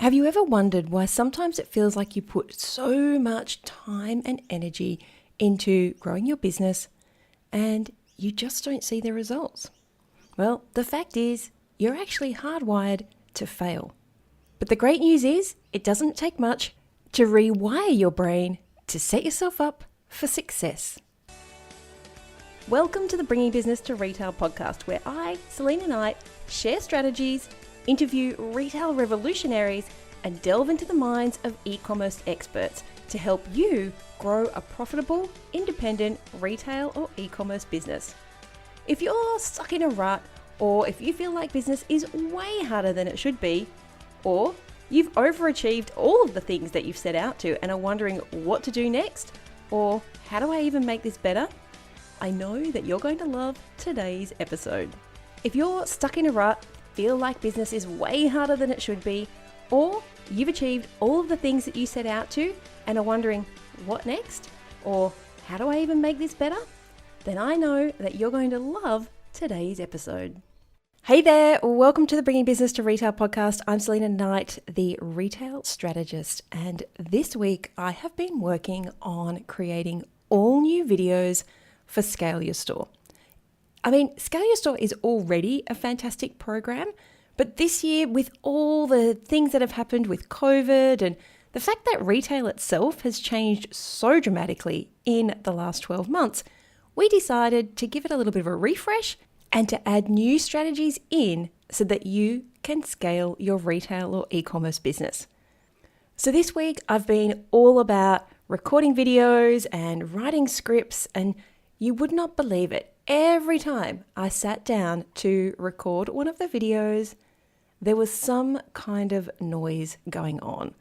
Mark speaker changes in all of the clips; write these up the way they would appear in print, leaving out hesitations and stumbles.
Speaker 1: Have you ever wondered why sometimes it feels like you put so much time and energy into growing your business and you just don't see the results? Well, the fact is, you're actually hardwired to fail. But the great news is, it doesn't take much to rewire your brain to set yourself up for success. Welcome to the Bringing Business to Retail podcast, where I, Selena Knight, share strategies, interview retail revolutionaries, and delve into the minds of e-commerce experts to help you grow a profitable, independent retail or e-commerce business. If you're stuck in a rut, or if you feel like business is way harder than it should be, or you've overachieved all of the things that you've set out to and are wondering what to do next, or how do I even make this better? I know that you're going to love today's episode. If you're stuck in a rut, feel like business is way harder than it should be, or you've achieved all of the things that you set out to and are wondering what next, or how do I even make this better, then I know that you're going to love today's episode. Hey there, welcome to the Bringing Business to Retail podcast. I'm Selena Knight, the retail strategist, and this week I have been working on creating all new videos for Scale Your Store. Scale Your Store is already a fantastic program, but this year with all the things that have happened with COVID and the fact that retail itself has changed so dramatically in the last 12 months, we decided to give it a little bit of a refresh and to add new strategies in so that you can scale your retail or e-commerce business. So this week I've been all about recording videos and writing scripts, and you would not believe it. Every time I sat down to record one of the videos, there was some kind of noise going on.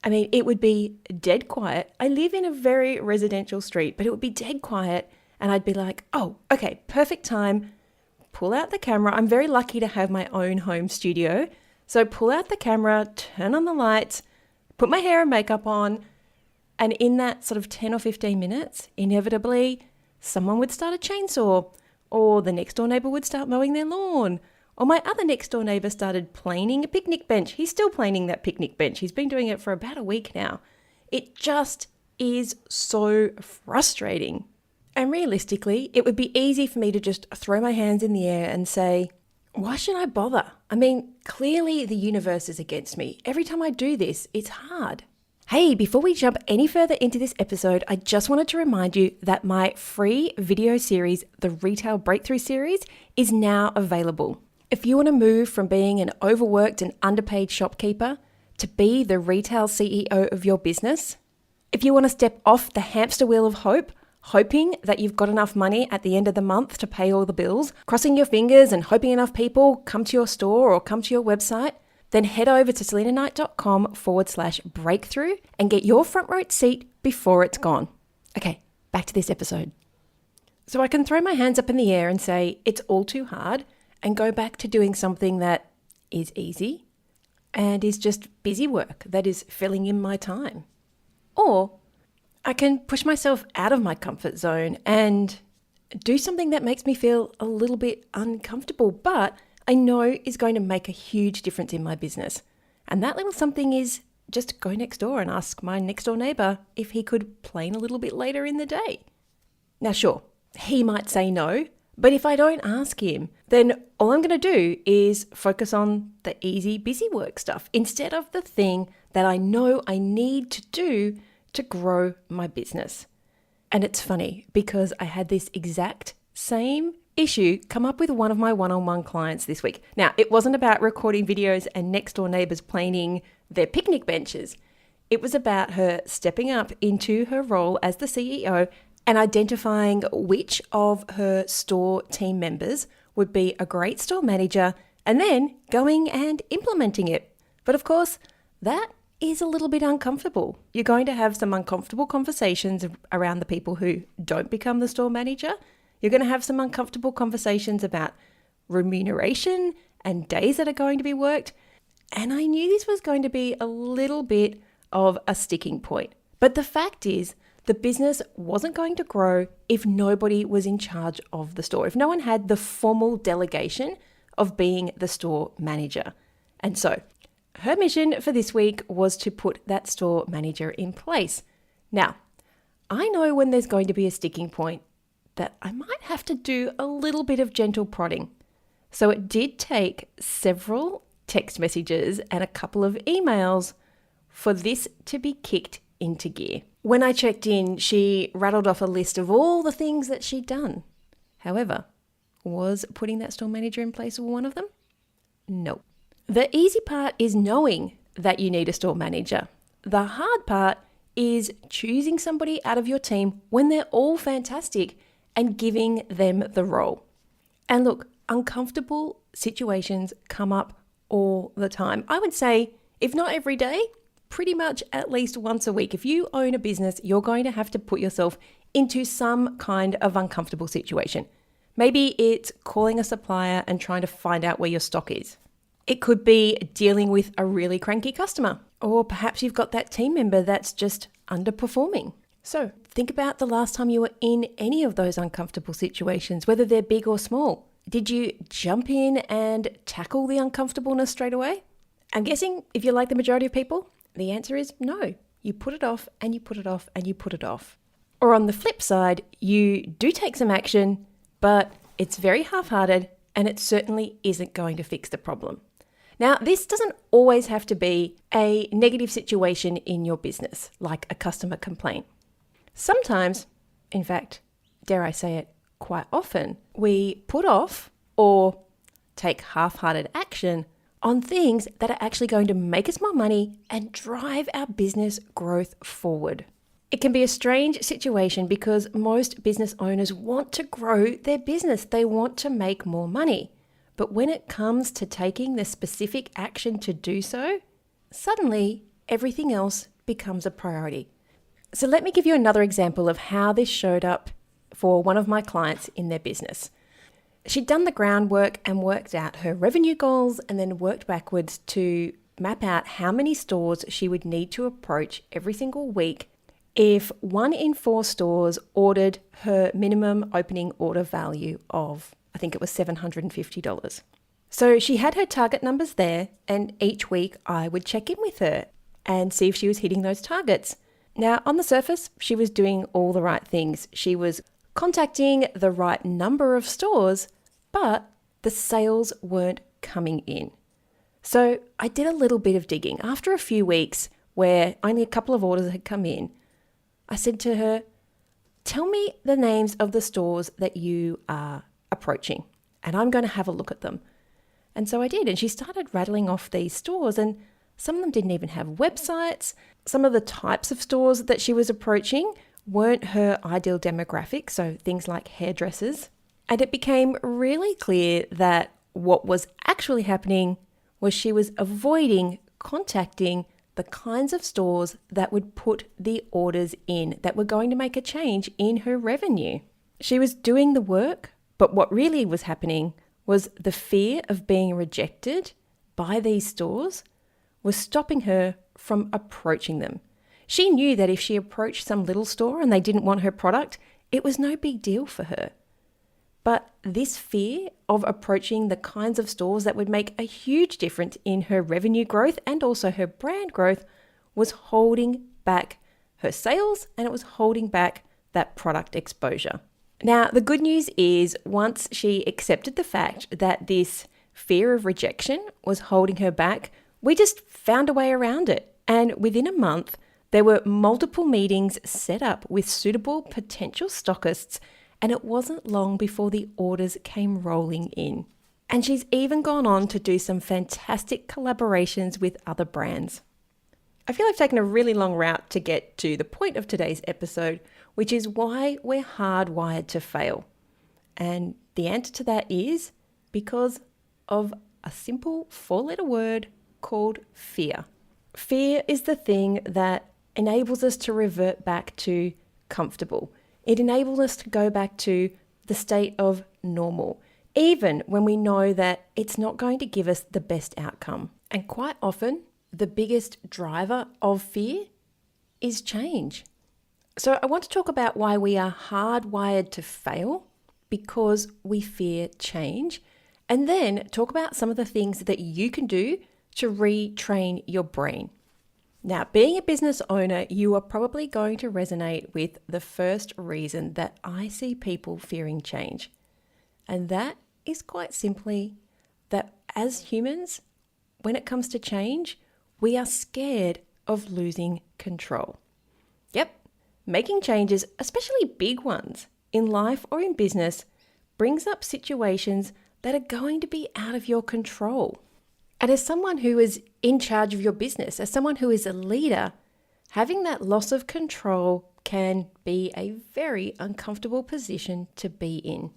Speaker 1: It would be dead quiet. I live in a very residential street, but it would be dead quiet, and I'd be like, oh, okay, perfect time. Pull out the camera. I'm very lucky to have my own home studio. So pull out the camera, turn on the lights, put my hair and makeup on, and in that sort of 10 or 15 minutes, inevitably, someone would start a chainsaw, or the next door neighbor would start mowing their lawn, or my other next door neighbor started planing a picnic bench. He's still planing that picnic bench. He's been doing it for about a week now. It just is so frustrating. And realistically, it would be easy for me to just throw my hands in the air and say, why should I bother? Clearly the universe is against me. Every time I do this, it's hard. Hey, before we jump any further into this episode, I just wanted to remind you that my free video series, the Retail Breakthrough Series, is now available. If you want to move from being an overworked and underpaid shopkeeper to be the retail CEO of your business, if you want to step off the hamster wheel of hope, hoping that you've got enough money at the end of the month to pay all the bills, crossing your fingers and hoping enough people come to your store or come to your website, then head over to selenaknight.com/breakthrough and get your front row seat before it's gone. Okay, back to this episode. So I can throw my hands up in the air and say it's all too hard and go back to doing something that is easy and is just busy work that is filling in my time. Or I can push myself out of my comfort zone and do something that makes me feel a little bit uncomfortable, but I know is going to make a huge difference in my business. And that little something is just go next door and ask my next door neighbor if he could plane a little bit later in the day. Now, sure, he might say no, but if I don't ask him, then all I'm going to do is focus on the easy, busy work stuff instead of the thing that I know I need to do to grow my business. And it's funny because I had this exact same issue come up with one of my one-on-one clients this week. Now, it wasn't about recording videos and next door neighbors planing their picnic benches. It was about her stepping up into her role as the CEO and identifying which of her store team members would be a great store manager and then going and implementing it. But of course, that is a little bit uncomfortable. You're going to have some uncomfortable conversations around the people who don't become the store manager. You're going to have some uncomfortable conversations about remuneration and days that are going to be worked. And I knew this was going to be a little bit of a sticking point. But the fact is, the business wasn't going to grow if nobody was in charge of the store, if no one had the formal delegation of being the store manager. And so her mission for this week was to put that store manager in place. Now, I know when there's going to be a sticking point that I might have to do a little bit of gentle prodding. So it did take several text messages and a couple of emails for this to be kicked into gear. When I checked in, she rattled off a list of all the things that she'd done. However, was putting that store manager in place one of them? No. The easy part is knowing that you need a store manager. The hard part is choosing somebody out of your team when they're all fantastic and giving them the role. And look, uncomfortable situations come up all the time. I would say, if not every day, pretty much at least once a week. If you own a business, you're going to have to put yourself into some kind of uncomfortable situation. Maybe it's calling a supplier and trying to find out where your stock is. It could be dealing with a really cranky customer, or perhaps you've got that team member that's just underperforming. So think about the last time you were in any of those uncomfortable situations, whether they're big or small. Did you jump in and tackle the uncomfortableness straight away? I'm guessing if you're like the majority of people, the answer is no. You put it off and you put it off and you put it off. Or on the flip side, you do take some action, but it's very half-hearted and it certainly isn't going to fix the problem. Now, this doesn't always have to be a negative situation in your business, like a customer complaint. Sometimes, in fact, dare I say it, quite often, we put off or take half-hearted action on things that are actually going to make us more money and drive our business growth forward. It can be a strange situation because most business owners want to grow their business. They want to make more money. But when it comes to taking the specific action to do so, suddenly everything else becomes a priority. So let me give you another example of how this showed up for one of my clients in their business. She'd done the groundwork and worked out her revenue goals and then worked backwards to map out how many stores she would need to approach every single week if 1 in 4 stores ordered her minimum opening order value of, I think it was $750. So she had her target numbers there, and each week I would check in with her and see if she was hitting those targets. Now, on the surface, she was doing all the right things. She was contacting the right number of stores, but the sales weren't coming in. So I did a little bit of digging. After a few weeks where only a couple of orders had come in, I said to her, tell me the names of the stores that you are approaching, and I'm going to have a look at them. And so I did, and she started rattling off these stores, and some of them didn't even have websites. Some of the types of stores that she was approaching weren't her ideal demographic, so things like hairdressers. And it became really clear that what was actually happening was she was avoiding contacting the kinds of stores that would put the orders in, that were going to make a change in her revenue. She was doing the work, but what really was happening was the fear of being rejected by these stores was stopping her from approaching them. She knew that if she approached some little store and they didn't want her product, it was no big deal for her. But this fear of approaching the kinds of stores that would make a huge difference in her revenue growth and also her brand growth was holding back her sales, and it was holding back that product exposure. Now, the good news is once she accepted the fact that this fear of rejection was holding her back, we just found a way around it. And within a month, there were multiple meetings set up with suitable potential stockists, and it wasn't long before the orders came rolling in. And she's even gone on to do some fantastic collaborations with other brands. I feel I've taken a really long route to get to the point of today's episode, which is why we're hardwired to fail. And the answer to that is because of a simple 4-letter word called fear. Fear is the thing that enables us to revert back to comfortable. It enables us to go back to the state of normal, even when we know that it's not going to give us the best outcome. And quite often, the biggest driver of fear is change. So I want to talk about why we are hardwired to fail because we fear change, and then talk about some of the things that you can do to retrain your brain. Now, being a business owner, you are probably going to resonate with the first reason that I see people fearing change. And that is quite simply that as humans, when it comes to change, we are scared of losing control. Yep, making changes, especially big ones, in life or in business, brings up situations that are going to be out of your control. And as someone who is in charge of your business, as someone who is a leader, having that loss of control can be a very uncomfortable position to be in.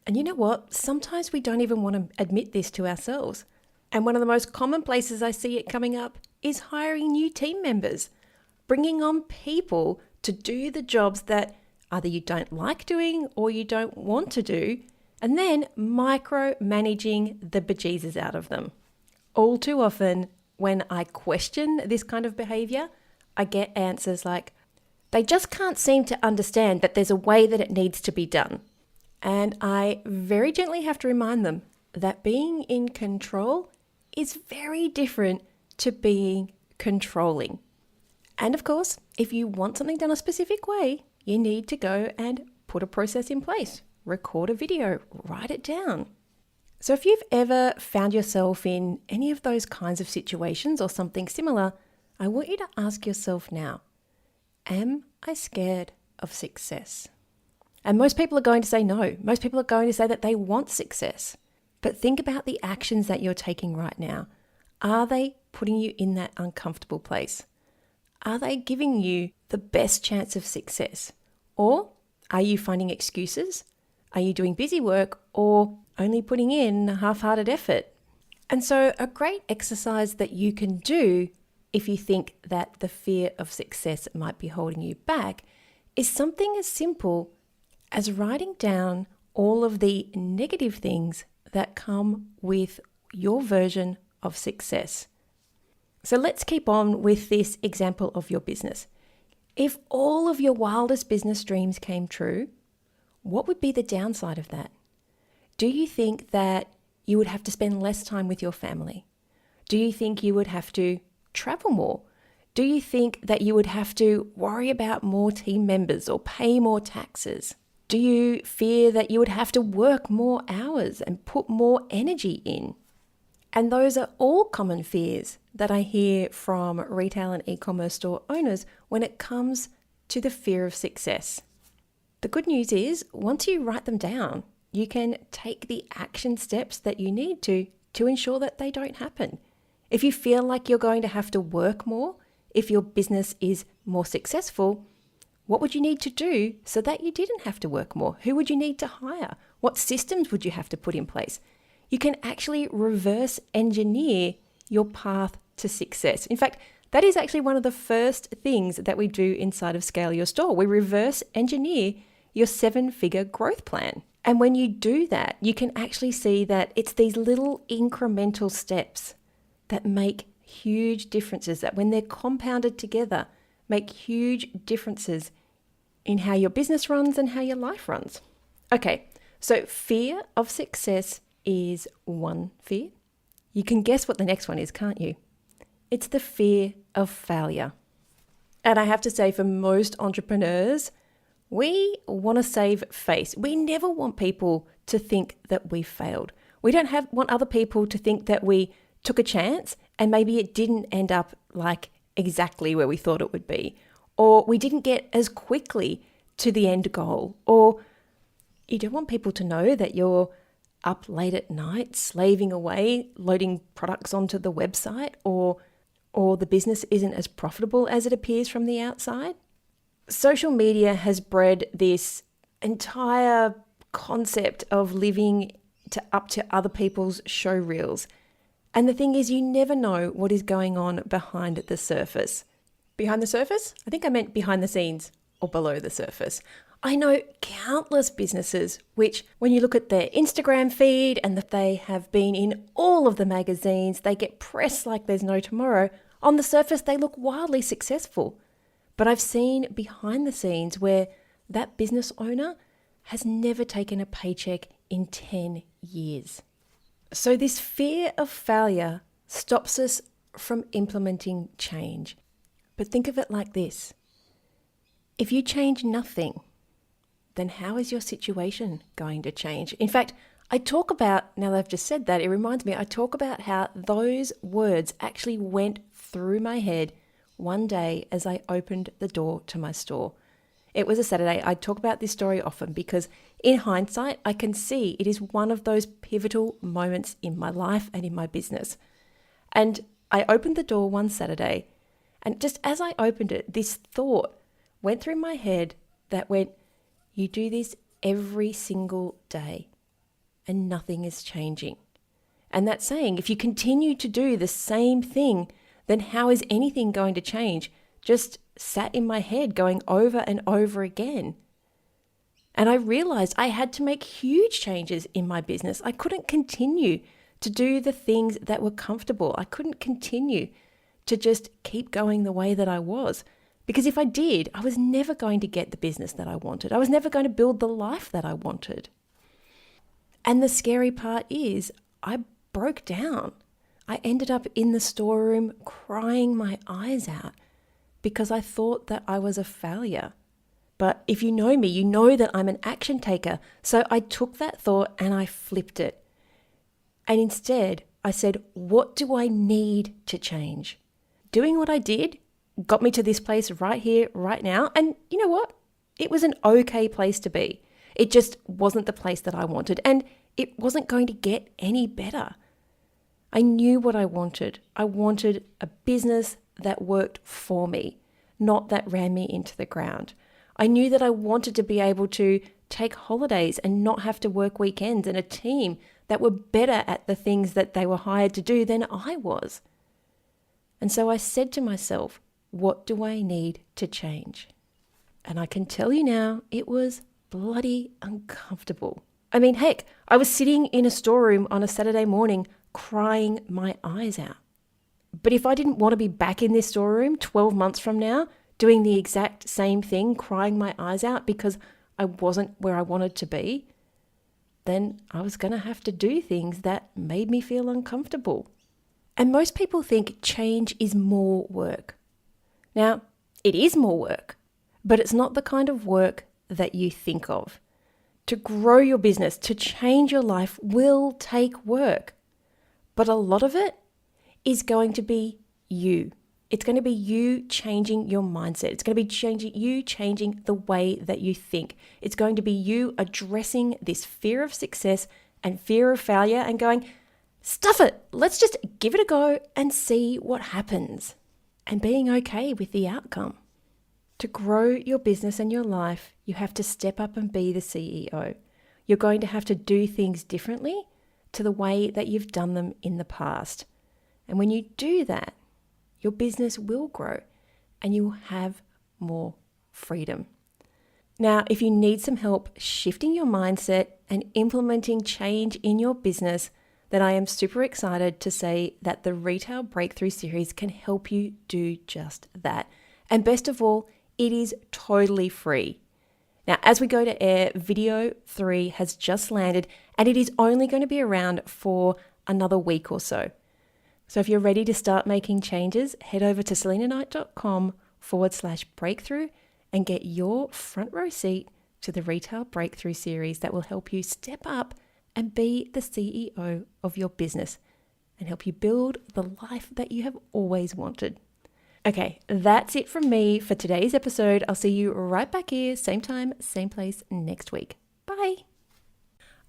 Speaker 1: And you know what? Sometimes we don't even want to admit this to ourselves. And one of the most common places I see it coming up is hiring new team members, bringing on people to do the jobs that either you don't like doing or you don't want to do, and then micromanaging the bejesus out of them. All too often, when I question this kind of behavior, I get answers like, they just can't seem to understand that there's a way that it needs to be done. And I very gently have to remind them that being in control is very different to being controlling. And of course, if you want something done a specific way, you need to go and put a process in place, record a video, write it down. So if you've ever found yourself in any of those kinds of situations or something similar, I want you to ask yourself now, am I scared of success? And most people are going to say no. Most people are going to say that they want success. But think about the actions that you're taking right now. Are they putting you in that uncomfortable place? Are they giving you the best chance of success? Or are you finding excuses? Are you doing busy work or only putting in a half-hearted effort? And so a great exercise that you can do if you think that the fear of success might be holding you back is something as simple as writing down all of the negative things that come with your version of success. So let's keep on with this example of your business. If all of your wildest business dreams came true, what would be the downside of that? Do you think that you would have to spend less time with your family? Do you think you would have to travel more? Do you think that you would have to worry about more team members or pay more taxes? Do you fear that you would have to work more hours and put more energy in? And those are all common fears that I hear from retail and e-commerce store owners when it comes to the fear of success. The good news is, once you write them down, you can take the action steps that you need to ensure that they don't happen. If you feel like you're going to have to work more, if your business is more successful, what would you need to do so that you didn't have to work more? Who would you need to hire? What systems would you have to put in place? You can actually reverse engineer your path to success. In fact, that is actually one of the first things that we do inside of Scale Your Store. We reverse engineer your 7-figure growth plan. And when you do that, you can actually see that it's these little incremental steps that make huge differences, that when they're compounded together, make huge differences in how your business runs and how your life runs. Okay, so fear of success is one fear. You can guess what the next one is, can't you? It's the fear of failure. And I have to say, for most entrepreneurs, we want to save face. We never want people to think that we failed. We don't want other people to think that we took a chance and maybe it didn't end up like exactly where we thought it would be, or we didn't get as quickly to the end goal, or you don't want people to know that you're up late at night, slaving away, loading products onto the website, or the business isn't as profitable as it appears from the outside. Social media has bred this entire concept of living up to other people's show reels. And the thing is, you never know what is going on behind the surface. Behind the surface? I think I meant behind the scenes or below the surface. I know countless businesses which, when you look at their Instagram feed and that they have been in all of the magazines, they get press like there's no tomorrow. On the surface, they look wildly successful. But I've seen behind the scenes where that business owner has never taken a paycheck in 10 years. So this fear of failure stops us from implementing change. But think of it like this. If you change nothing, then how is your situation going to change? In fact, I talk about, now that I've just said that, it reminds me, I talk about how those words actually went through my head one day as I opened the door to my store. It was a Saturday. I talk about this story often because in hindsight, I can see it is one of those pivotal moments in my life and in my business. And I opened the door one Saturday, and just as I opened it, this thought went through my head that went, you do this every single day and nothing is changing. And that's saying, if you continue to do the same thing, then how is anything going to change? Just sat in my head going over and over again. And I realized I had to make huge changes in my business. I couldn't continue to do the things that were comfortable. I couldn't continue to just keep going the way that I was. Because if I did, I was never going to get the business that I wanted. I was never going to build the life that I wanted. And the scary part is I broke down. I ended up in the storeroom crying my eyes out because I thought that I was a failure. But if you know me, you know that I'm an action taker. So I took that thought and I flipped it. And instead, I said, what do I need to change? Doing what I did got me to this place right here, right now. And you know what? It was an okay place to be. It just wasn't the place that I wanted. And it wasn't going to get any better. I knew what I wanted. I wanted a business that worked for me, not that ran me into the ground. I knew that I wanted to be able to take holidays and not have to work weekends, and a team that were better at the things that they were hired to do than I was. And so I said to myself, what do I need to change? And I can tell you now, it was bloody uncomfortable. I mean, heck, I was sitting in a storeroom on a Saturday morning crying my eyes out. But if I didn't want to be back in this storeroom 12 months from now, doing the exact same thing, crying my eyes out because I wasn't where I wanted to be, then I was going to have to do things that made me feel uncomfortable. And most people think change is more work. Now, it is more work, but it's not the kind of work that you think of. To grow your business, to change your life will take work. But a lot of it is going to be you. It's going to be you changing your mindset. It's going to be you changing the way that you think. It's going to be you addressing this fear of success and fear of failure and going, stuff it. Let's just give it a go and see what happens. And being okay with the outcome. To grow your business and your life, you have to step up and be the CEO. You're going to have to do things differently to the way that you've done them in the past. And when you do that, your business will grow and you will have more freedom. Now, if you need some help shifting your mindset and implementing change in your business, then I am super excited to say that the Retail Breakthrough Series can help you do just that. And best of all, it is totally free. Now, as we go to air, video 3 has just landed and it is only going to be around for another week or so. So if you're ready to start making changes, head over to selinaknight.com/breakthrough and get your front row seat to the Retail Breakthrough Series that will help you step up and be the CEO of your business and help you build the life that you have always wanted. Okay, that's it from me for today's episode. I'll see you right back here, same time, same place next week. Bye.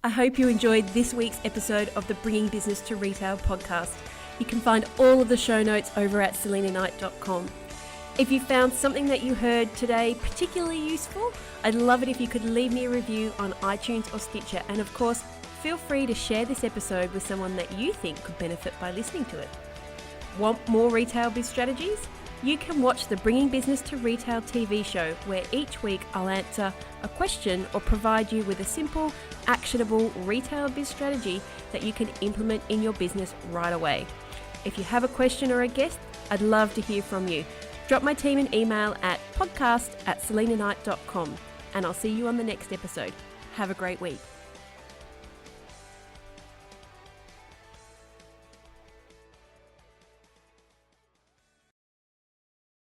Speaker 1: I hope you enjoyed this week's episode of the Bringing Business to Retail podcast. You can find all of the show notes over at selinaknight.com. If you found something that you heard today particularly useful, I'd love it if you could leave me a review on iTunes or Stitcher. And of course, feel free to share this episode with someone that you think could benefit by listening to it. Want more retail biz strategies? You can watch the Bringing Business to Retail TV show, where each week I'll answer a question or provide you with a simple, actionable retail biz strategy that you can implement in your business right away. If you have a question or a guest, I'd love to hear from you. Drop my team an email at podcast@selinaknight.com and I'll see you on the next episode. Have a great week.